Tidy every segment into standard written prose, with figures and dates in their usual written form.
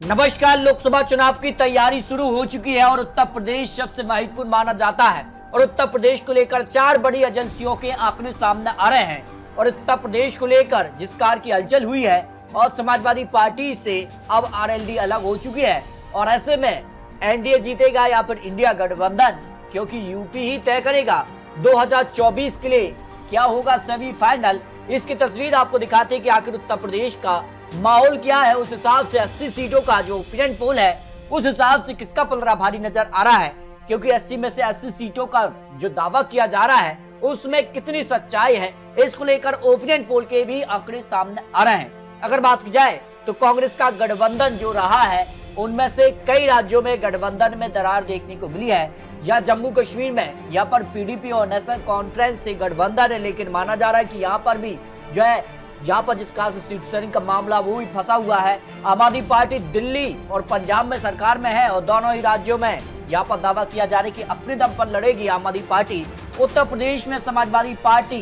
नमस्कार। लोकसभा चुनाव की तैयारी शुरू हो चुकी है और उत्तर प्रदेश सबसे महत्वपूर्ण माना जाता है और उत्तर प्रदेश को लेकर 4 बड़ी एजेंसियों के आंकड़े सामने आ रहे हैं और उत्तर प्रदेश को लेकर जिस कार की हलचल हुई है और समाजवादी पार्टी से अब आरएलडी अलग हो चुकी है और ऐसे में एनडीए जीतेगा या फिर इंडिया गठबंधन, क्योंकि यूपी ही तय करेगा 2024 के लिए क्या होगा सेमीफाइनल। इसकी तस्वीर आपको दिखाते हैं कि आखिर उत्तर प्रदेश का माहौल क्या है। उस हिसाब से 80 सीटों का जो ओपिनियन पोल है उस हिसाब से किसका पलड़ा भारी नजर आ रहा है, क्योंकि 80 में से 80 सीटों का जो दावा किया जा रहा है उसमें कितनी सच्चाई है, इसको लेकर ओपिनियन पोल के भी आंकड़े सामने आ रहे हैं। अगर बात की जाए तो कांग्रेस का गठबंधन जो रहा है उनमें से कई राज्यों में गठबंधन में दरार देखने को मिली है। या जम्मू कश्मीर में यहाँ पर पीडीपी और नेशनल कॉन्फ्रेंस से गठबंधन है, लेकिन माना जा रहा है कि यहाँ पर भी जो है यहाँ पर जिस खास सीट शेयरिंग का मामला वो भी फंसा हुआ है। आम आदमी पार्टी दिल्ली और पंजाब में सरकार में है और दोनों ही राज्यों में यहाँ पर दावा किया जा रहा है कि अपने दम पर लड़ेगी आम आदमी पार्टी। उत्तर प्रदेश में समाजवादी पार्टी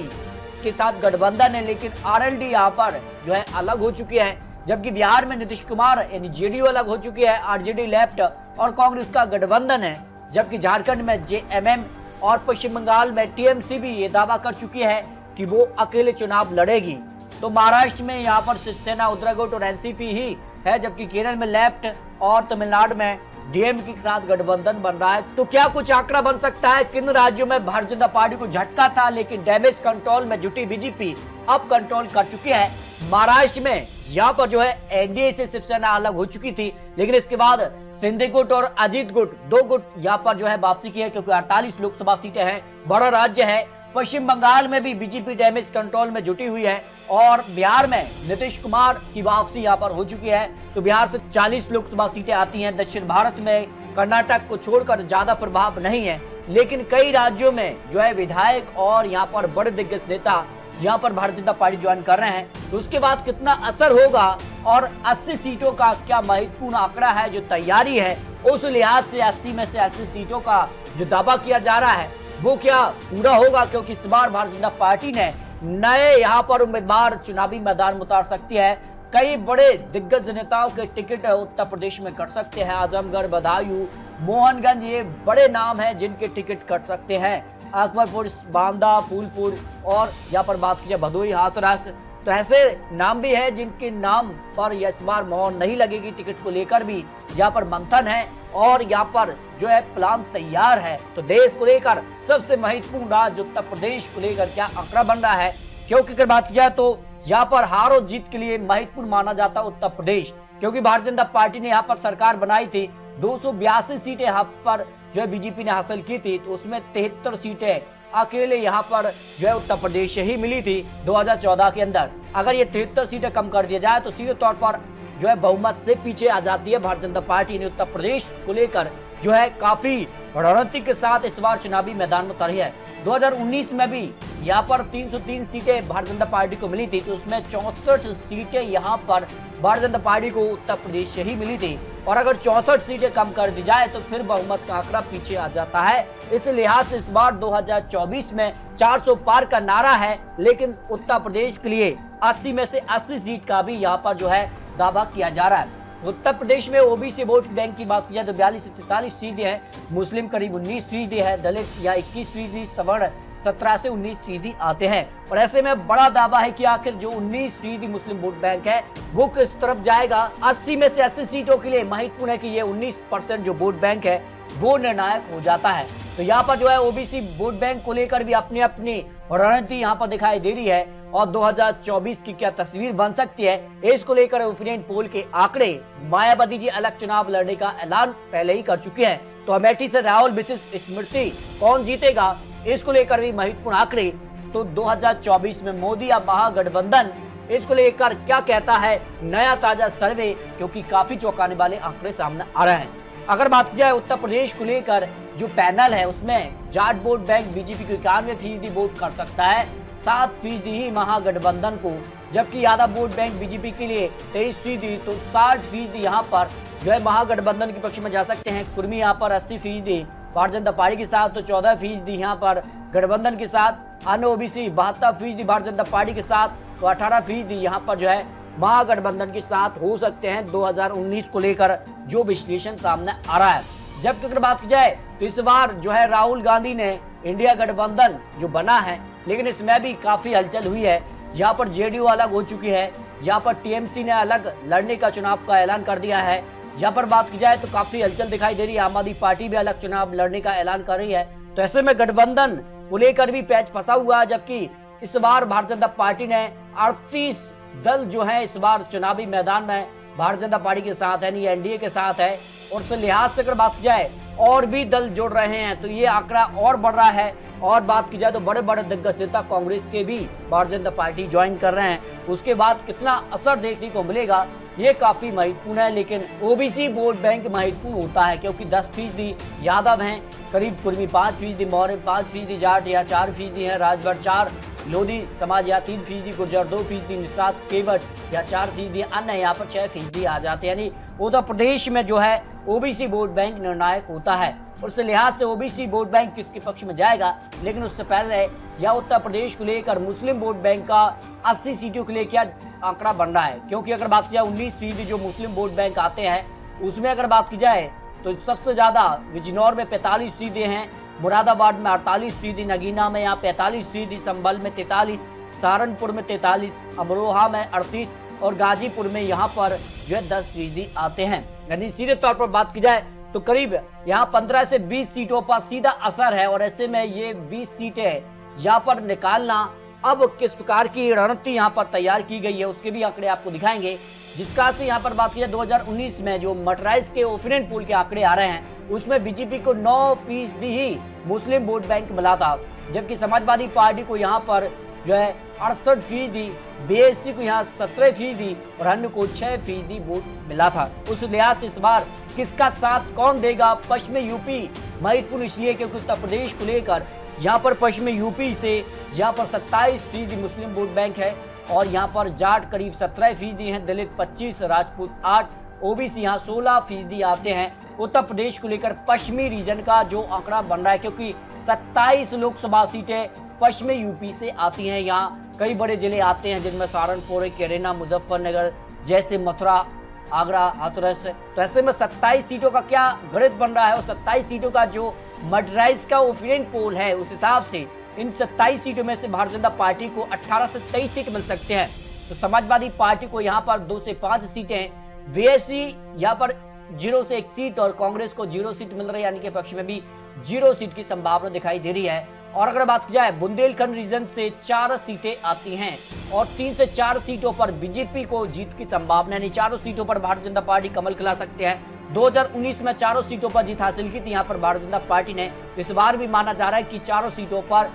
के साथ गठबंधन है, लेकिन आरएलडी यहाँ पर जो है अलग हो चुकी है, जबकि बिहार में नीतीश कुमार यानी जेडीयू अलग हो चुकी है, आरजेडी लेफ्ट और कांग्रेस का गठबंधन है, जबकि झारखंड में जेएमएम और पश्चिम बंगाल में टीएमसी भी ये दावा कर चुकी है कि वो अकेले चुनाव लड़ेगी। तो महाराष्ट्र में यहाँ पर शिवसेना, उद्रगुट और एनसीपी ही है, जबकि केरल में लेफ्ट और तमिलनाडु में डीएमके के साथ गठबंधन बन रहा है। तो क्या कुछ आंकड़ा बन सकता है? किन राज्यों में भारतीय जनता पार्टी को झटका था लेकिन डैमेज कंट्रोल में जुटी बीजेपी अब कंट्रोल कर चुकी है। महाराष्ट्र में यहाँ पर जो है एनडीए से शिवसेना अलग हो चुकी थी, लेकिन इसके बाद सिंधे गुट और अजीत गुट, 2 गुट यहाँ पर जो है वापसी की है, क्योंकि 48 लोकसभा सीटें हैं, बड़ा राज्य है। पश्चिम बंगाल में भी बीजेपी डैमेज कंट्रोल में जुटी हुई है और बिहार में नीतीश कुमार की वापसी यहाँ पर हो चुकी है। तो बिहार से 40 लोकसभा सीटें आती हैं। दक्षिण भारत में कर्नाटक को छोड़कर ज्यादा प्रभाव नहीं है, लेकिन कई राज्यों में जो है विधायक और यहाँ पर बड़े दिग्गज नेता यहाँ पर भारतीय जनता पार्टी ज्वाइन कर रहे हैं। तो उसके बाद कितना असर होगा और 80 सीटों का क्या महत्वपूर्ण आंकड़ा है जो तैयारी है, उस लिहाज से 80 में से 80 सीटों का जो दावा किया जा रहा है वो क्या पूरा होगा, क्योंकि इस बार भारतीय जनता पार्टी ने नए यहाँ पर उम्मीदवार चुनावी मैदान में उतार सकती है। कई बड़े दिग्गज नेताओं के टिकट उत्तर प्रदेश में कट सकते हैं। आजमगढ़, बदायूं, मोहनगंज, ये बड़े नाम हैं जिनके टिकट कट सकते हैं। अकबरपुर, बांदा, फूलपुर और यहाँ पर बात कीजिए भदोही, हाथरस, तो ऐसे नाम भी है जिनके नाम पर इस बार मोहर नहीं लगेगी। टिकट को लेकर भी यहाँ पर मंथन है और यहाँ पर जो है प्लान तैयार है। तो देश को लेकर सबसे महत्वपूर्ण राज्य उत्तर प्रदेश को लेकर क्या आंकड़ा बन रहा है, क्योंकि अगर बात की जाए तो यहाँ पर हार और जीत के लिए महत्वपूर्ण माना जाता है उत्तर प्रदेश, क्योंकि भारतीय जनता पार्टी ने यहाँ पर सरकार बनाई थी। 282 सीटें यहाँ पर जो है बीजेपी ने हासिल की थी, तो उसमें 73 सीटें अकेले यहाँ पर जो है उत्तर प्रदेश से ही मिली थी 2014 के अंदर। अगर ये 73 सीटें कम कर दिया जाए तो सीधे तौर पर जो है बहुमत से पीछे आ जाती है भारतीय जनता पार्टी ने। उत्तर प्रदेश को लेकर जो है काफी रणनीति के साथ इस बार चुनावी मैदान में उतरी है। 2019 में भी यहाँ पर 303 सीटें भारतीय जनता पार्टी को मिली थी, तो उसमें 64 सीटें यहाँ पर भारतीय जनता पार्टी को उत्तर प्रदेश से ही मिली थी और अगर 64 सीटें कम कर दी जाए तो फिर बहुमत का आंकड़ा पीछे आ जाता है। इस लिहाज से इस बार 2024 में 400 पार का नारा है, लेकिन उत्तर प्रदेश के लिए 80 में से 80 सीट का भी यहाँ पर जो है दावा किया जा रहा है। उत्तर प्रदेश में ओबीसी वोट बैंक की बात की जाए तो 42 से 43 फीसदी है, मुस्लिम करीब 19 फीसदी है, दलित या 21 फीसदी, सवर्ण 17 से 19 फीसदी आते हैं। और ऐसे में बड़ा दावा है कि आखिर जो 19 फीसदी मुस्लिम वोट बैंक है वो किस तरफ जाएगा। 80 में से 80 सीटों के लिए महत्वपूर्ण है कि ये 19% जो वोट बैंक है वो निर्णायक हो जाता है। तो यहाँ पर जो है ओबीसी वोट बैंक को लेकर भी अपनी अपनी रणनीति यहाँ पर दिखाई दे रही है और 2024 की क्या तस्वीर बन सकती है, इसको लेकर ओपिनियन पोल के आंकड़े मायावती जी अलग चुनाव लड़ने का ऐलान पहले ही कर चुके हैं। तो अमेठी से राहुल विशिष्ट स्मृति कौन जीतेगा, इसको लेकर भी महत्वपूर्ण आंकड़े। तो 2024 में मोदी या महागठबंधन, इसको लेकर क्या कहता है नया ताजा सर्वे, क्योंकि काफी चौंकाने वाले आंकड़े सामने आ रहे हैं। अगर बात की जाए उत्तर प्रदेश को लेकर जो पैनल है उसमें जाट वोट बैंक बीजेपी को 91% वोट कर सकता है, 7% ही महागठबंधन को, जबकि यादव वोट बैंक बीजेपी के लिए 23%, तो 60% यहाँ पर जो है महागठबंधन के पक्ष में जा सकते हैं। कुर्मी यहाँ पर 80% भारतीय जनता पार्टी के साथ, तो 14% यहाँ पर गठबंधन के साथ। अन्य ओबीसी 72% भारतीय जनता पार्टी के साथ, तो 18% यहाँ पर जो है महागठबंधन के साथ हो सकते हैं 2019 को लेकर जो विश्लेषण सामने आ रहा है। जबकि अगर बात की जाए तो इस बार जो है राहुल गांधी ने इंडिया गठबंधन जो बना है, लेकिन इसमें भी काफी हलचल हुई है। यहाँ पर जेडीयू अलग हो चुकी है, यहाँ पर टीएमसी ने अलग लड़ने का चुनाव का ऐलान कर दिया है। यहाँ पर बात की जाए तो काफी हलचल दिखाई दे रही है, आम आदमी पार्टी भी अलग चुनाव लड़ने का ऐलान कर रही है। तो ऐसे में गठबंधन को लेकर भी पैच फंसा हुआ है। जबकि इस बार भारतीय जनता पार्टी ने 38 दल जो है इस बार चुनावी मैदान में भारतीय जनता पार्टी के साथ है, नहीं एनडीए के साथ है। और इस लिहाज से अगर बात की जाए और भी दल जुड़ रहे हैं तो ये आंकड़ा और बढ़ रहा है। और बात की जाए तो बड़े बड़े दिग्गज नेता कांग्रेस के भी भारतीय जनता पार्टी ज्वाइन कर रहे हैं। उसके बाद कितना असर देखने को मिलेगा ये काफी महत्वपूर्ण है। लेकिन ओबीसी वोट बैंक महत्वपूर्ण होता है, क्योंकि 10% यादव हैं, करीब कुर्मी 5%, मौर्य 5%, जाट या 4% है, राजभर 4%, लोधी समाज या 3%, गुर्जर 2%, निषाद केवट या 4%, अन्य यहाँ पर 6% आ जाते हैं। यानी उत्तर प्रदेश में जो है ओबीसी वोट बैंक निर्णायक होता है। उस लिहाज से ओबीसी वोट बैंक किसके पक्ष में जाएगा, लेकिन उससे पहले यह उत्तर प्रदेश को लेकर मुस्लिम वोट बैंक का 80 सीटों के लिए क्या आंकड़ा बन रहा है। क्योंकि अगर बात की जाए 19% जो मुस्लिम वोट बैंक आते हैं उसमें अगर बात की जाए तो सबसे ज्यादा बिजनौर में 45 सीटें हैं, मुरादाबाद में 48%, नगीना में यहाँ 45%, संभल में 43%, सहारनपुर में 43%, अमरोहा में 38% और गाजीपुर में यहाँ पर जो है 10% आते हैं। यानी सीधे तौर पर बात की जाए तो करीब यहाँ 15 से 20 सीटों पर सीधा असर है। और ऐसे में ये 20 सीटें यहाँ पर निकालना, अब किस प्रकार की रणनीति यहाँ पर तैयार की गई है उसके भी आंकड़े आपको दिखाएंगे। जिसका से यहाँ पर बात की जाए 2019 में जो मटराइज के ओपिनियन पोल के आंकड़े आ रहे हैं उसमें बीजेपी को 9% ही मुस्लिम वोट बैंक मिला था, जबकि समाजवादी पार्टी को यहाँ पर जो है 68%, बीएसपी को यहाँ 17% और अन्य को 6% वोट मिला था। उस लिहाज से इस बार किसका साथ कौन देगा पश्चिमी यूपी महत्वपूर्ण इसलिए क्योंकि उत्तर प्रदेश को लेकर यहाँ पर पश्चिमी यूपी से यहाँ पर 27% मुस्लिम वोट बैंक है और यहाँ पर जाट करीब 17% है, दलित 25%, राजपूत 8%, ओबीसी यहाँ 16% आते हैं। उत्तर प्रदेश को लेकर पश्चिमी रीजन का जो आंकड़ा बन रहा है, क्योंकि 27 लोकसभा सीटें पश्चिमी यूपी से आती हैं। यहाँ कई बड़े जिले आते हैं जिनमें सहारनपुर, कैरेना, मुजफ्फरनगर जैसे मथुरा, आगरा, हाथरस। तो ऐसे में 27 सीटों का क्या गणित बन रहा है और 27 सीटों का जो मर्डराइज का ओपिनियन पोल है उस हिसाब से इन 27 सीटों में से भारतीय जनता पार्टी को 18 से 23 सीट मिल सकते हैं। तो समाजवादी पार्टी को यहाँ पर 2 से 5 सीटें, बीएसपी यहाँ पर 0 से 1 सीट और कांग्रेस को 0 सीट मिल रही है, यानी कि पक्ष में भी 0 सीट की संभावना दिखाई दे रही है। और अगर बात की जाए बुंदेलखंड रीजन से 4 सीटें आती हैं और 3 से 4 सीटों पर बीजेपी को जीत की संभावना, यानी 4 सीटों पर भारतीय जनता पार्टी कमल खिला सकते हैं। 2019 में 4 सीटों पर जीत हासिल की थी यहाँ पर भारतीय जनता पार्टी ने। इस बार भी माना जा रहा है कि 4 सीटों पर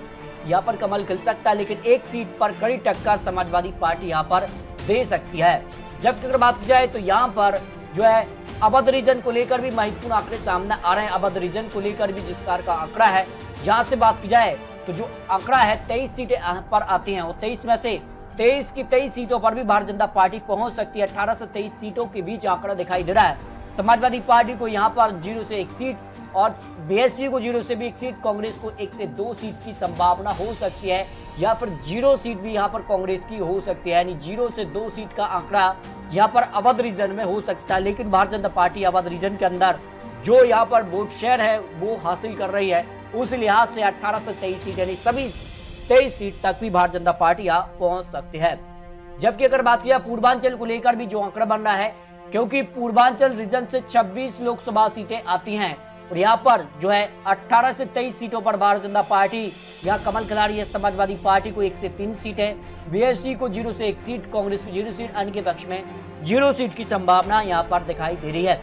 यहाँ पर कमल खिल सकता है, लेकिन 1 सीट पर कड़ी टक्कर समाजवादी पार्टी यहाँ पर दे सकती है। जबकि अगर बात की जाए तो यहाँ पर जो है अवध रीजन को लेकर भी महत्वपूर्ण आंकड़े सामने आ रहे हैं। अवध रीजन को लेकर भी जिस प्रकार का आंकड़ा है, जहां से बात की जाए तो जो आंकड़ा है 23 सीटें पर आती हैं और 23 में से 23 की 23 सीटों पर भी भारतीय जनता पार्टी पहुंच सकती है। 18 से 23 सीटों के बीच आंकड़ा दिखाई दे रहा है। समाजवादी पार्टी को यहाँ पर 0 से 1 सीट और बीएसपी को 0 से भी 1 सीट, कांग्रेस को 1 से 2 सीट की संभावना हो सकती है, या फिर 0 सीट भी यहाँ पर कांग्रेस की हो सकती है। यानी 0 से 2 सीट का आंकड़ा यहाँ पर अवध रीजन में हो सकता है। लेकिन भारतीय जनता पार्टी अवध रीजन के अंदर जो यहाँ पर वोट शेयर है वो हासिल कर रही है, उस लिहाज से 18 से 23 सीट यानी सभी 23 सीट तक भी भारतीय जनता पार्टी यहाँ पहुंच सकती है। जबकि अगर बात किया पूर्वांचल को लेकर भी जो आंकड़ा बन रहा है, क्योंकि पूर्वांचल रीजन से 26 लोकसभा सीटें आती हैं और यहाँ पर जो है 18 से 23 सीटों पर भारतीय जनता पार्टी यहाँ कमल खिला रही है। समाजवादी पार्टी को 1 से 3 सीटें, बीएसपी को 0 से 1 सीट, कांग्रेस को 0 सीट, अन्य के पक्ष में 0 सीट की संभावना यहाँ पर दिखाई दे रही है।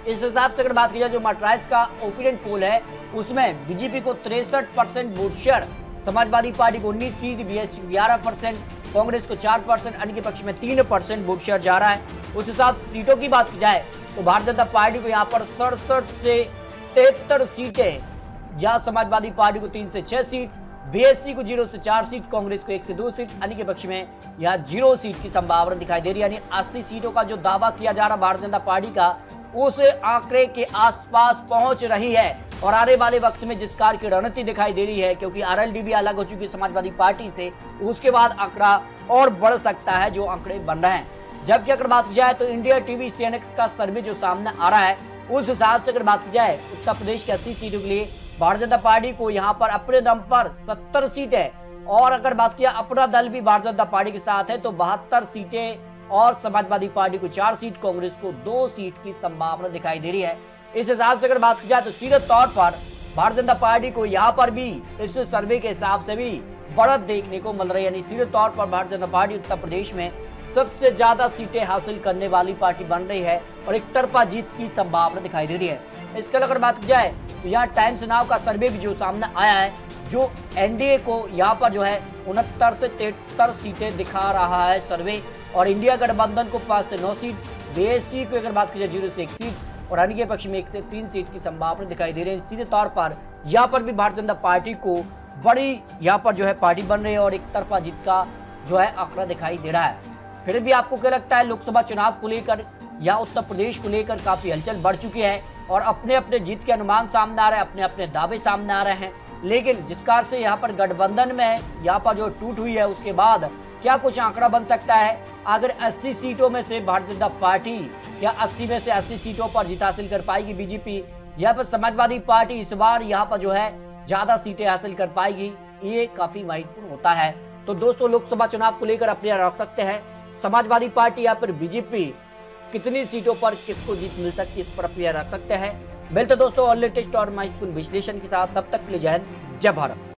इस हिसाब से अगर बात की जाए जो मर्डराइज का ओपिनियन पोल है उसमें बीजेपी को 63% वोट शेयर, समाजवादी पार्टी को 19%, बीएसपी 11%, कांग्रेस को 4%, अन्य के पक्ष में 3% वोट शेयर जा रहा है। उस हिसाब से सीटों की बात की जाए तो भारतीय जनता पार्टी को यहाँ पर 67 से 73 सीटें, जहां समाजवादी पार्टी को 3 से 6 सीट, बीएसपी को 0 से 4 सीट, कांग्रेस को 1 से 2 सीट, अन्य के पक्ष में यहाँ 0 सीट की संभावना दिखाई दे रही है। यानी 80 सीटों का जो दावा किया जा रहा भारतीय जनता पार्टी का उस आंकड़े के आसपास पहुंच रही है। और आने वाले वक्त में जिस कार की रणनीति दिखाई दे रही है, क्योंकि आरएलडी भी अलग हो चुकी है समाजवादी पार्टी से, उसके बाद आंकड़ा और बढ़ सकता है, जो आंकड़े बन रहे हैं। जबकि अगर बात की जाए तो इंडिया टीवी सीएनएक्स का सर्वे जो सामने आ रहा है, उस हिसाब से अगर बात की जाए उत्तर प्रदेश की 80 सीटों के लिए भारतीय जनता पार्टी को यहाँ पर अपने दम पर 70 सीटें, और अगर बात किया अपना दल भी भारतीय जनता पार्टी के साथ है तो 72 सीटें, और समाजवादी पार्टी को 4 सीट, कांग्रेस को 2 सीट की संभावना दिखाई दे रही है। इस हिसाब से अगर बात की जाए तो सीधे तौर पर भारतीय जनता पार्टी को यहाँ पर भी इस सर्वे के हिसाब से भी बढ़त देखने को मिल रही है। यानी सीधे तौर पर भारतीय जनता पार्टी उत्तर प्रदेश में सबसे ज्यादा सीटें हासिल करने वाली पार्टी बन रही है और एक तरफा जीत की संभावना दिखाई दे रही है। इसके अलावा अगर बात की जाए तो यहाँ टाइम्स नाउ का सर्वे भी जो सामने आया है, जो एनडीए को यहाँ पर जो है 69 से 73 सीटें दिखा रहा है सर्वे, और इंडिया गठबंधन को 5 से 9 सीट, बीएसपी को अगर बात की जाए 0 से 1 सीट और अन्य के पक्ष में 1 से 3 सीट की संभावना दिखाई दे रही है। सीधे तौर पर यहाँ पर भी भारतीय जनता पार्टी को बड़ी यहाँ पर जो है पार्टी बन रही है और एक तरफा जीत का जो है आंकड़ा दिखाई दे रहा है। फिर भी आपको क्या लगता है, लोकसभा चुनाव को लेकर या उत्तर प्रदेश को लेकर काफी हलचल बढ़ चुकी है और अपने अपने जीत के अनुमान सामने आ रहे हैं, अपने अपने दावे सामने आ रहे हैं, लेकिन जिस कार से यहाँ पर गठबंधन में यहाँ पर जो टूट हुई है उसके बाद क्या कुछ आंकड़ा बन सकता है? अगर 80 सीटों में से भारतीय जनता पार्टी क्या 80 में से 80 सीटों पर जीत हासिल कर पाएगी बीजेपी, या फिर समाजवादी पार्टी इस बार यहाँ पर जो है ज्यादा सीटें हासिल कर पाएगी, ये काफी महत्वपूर्ण होता है। तो दोस्तों, लोकसभा चुनाव को लेकर अपने रख सकते हैं समाजवादी पार्टी या फिर बीजेपी कितनी सीटों पर किसको जीत मिल सकती है, इस पर अपने रख सकते हैं। मिलते दोस्तों और लेटेस्ट और महत्वपूर्ण विश्लेषण के साथ, तब तक के लिए जय हिंद, जय भारत।